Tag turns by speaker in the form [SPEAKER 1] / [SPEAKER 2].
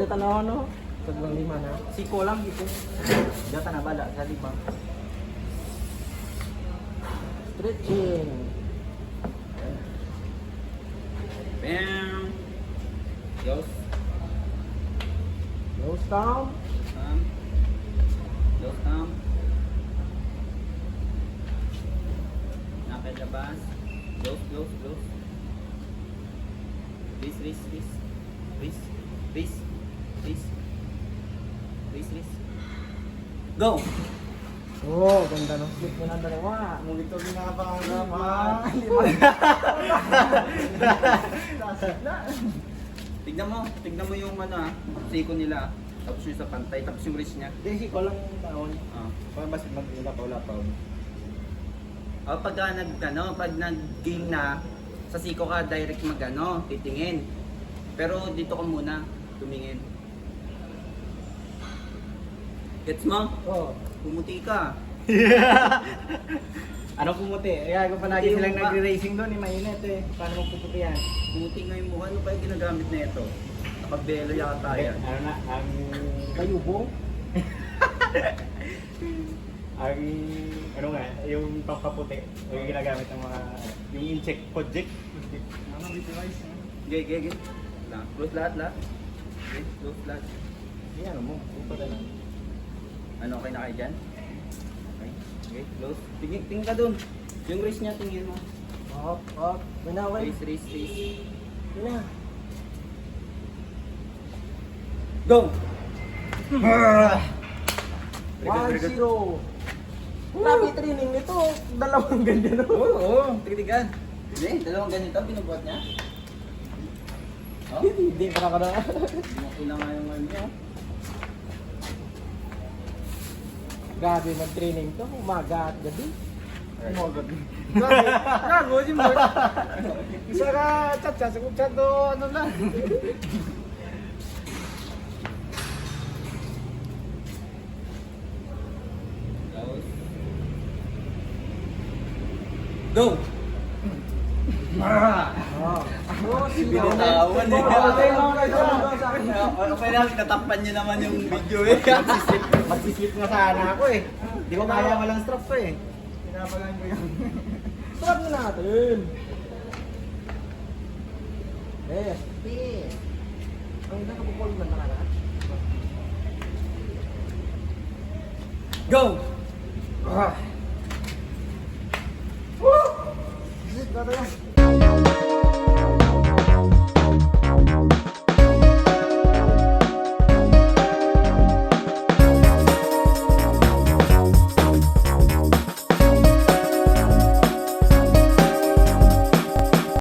[SPEAKER 1] data na ano. Taglang 5 na. Siko lang dito. Data na bala sa 5. Stretching.
[SPEAKER 2] Bam! Goes.
[SPEAKER 1] Nose down.
[SPEAKER 2] Goes down. Napalabas. Goes. Please. Go!
[SPEAKER 1] Oh, ganda ng split mo ng dalawa.
[SPEAKER 3] Mungkin ito ginabang
[SPEAKER 2] Tignan mo yung siko nila. Tapos yung sa pantay, tapos yung wrist niya.
[SPEAKER 1] Hindi, siko lang taon.
[SPEAKER 3] Parang mas mag-ilapaw-lapaw.
[SPEAKER 2] Pag nag-game na, sa siko ka direct titingin. Pero dito ka muna, tumingin. Gets mo?
[SPEAKER 1] Oh.
[SPEAKER 2] Pumuti ka.
[SPEAKER 1] Ano pumuti? Kaya ko pa lagi
[SPEAKER 2] Hindi
[SPEAKER 1] silang
[SPEAKER 2] yung
[SPEAKER 1] nagre-racing doon, mainit eh. Paano mo puputi yan?
[SPEAKER 2] Pumuti nga yung mukha. Ano pa yung ginagamit na ito? Nakabelo yata yan.
[SPEAKER 1] Ano na, ang kayubo? ang, ano nga, yung pampaputi. Yung ginagamit ng mga, yung insect project.
[SPEAKER 3] Ano, visualize?
[SPEAKER 2] Gay. Close lahat. Okay, close lahat.
[SPEAKER 1] Yan, ano mo, puto na lang.
[SPEAKER 2] Ano, okay na kayo dyan? Okay, close. Tingin ka dun. Yung wrist niya, tingin mo.
[SPEAKER 1] Up. Winaway.
[SPEAKER 2] Race.
[SPEAKER 1] Yun na.
[SPEAKER 2] Go!
[SPEAKER 1] 1-0. Grabe training nito. Dalawang ganyan.
[SPEAKER 2] Oo, tigtigan. Hindi, dalawang ganito, binubuhat niya. Oh,
[SPEAKER 1] Hindi pa na.
[SPEAKER 2] ilang nga yung niya.
[SPEAKER 1] Grabe mag-training to. Umaga at gabi.
[SPEAKER 3] Gago, si Mark. Isa ka, chat, sagot chat do, ano lang.
[SPEAKER 2] Go!
[SPEAKER 1] Binatawan
[SPEAKER 2] eh.
[SPEAKER 1] Okay
[SPEAKER 2] lang, natakpan niyo naman yung video eh.
[SPEAKER 1] Mag-slip nga sana ako eh. Di ko kaya walang strap ko eh.
[SPEAKER 3] Pinapalan ko yung...
[SPEAKER 1] Strap na natin. Yes. Ang nakapupol man na ka.
[SPEAKER 2] Go!
[SPEAKER 1] Woo! Sit na tayo.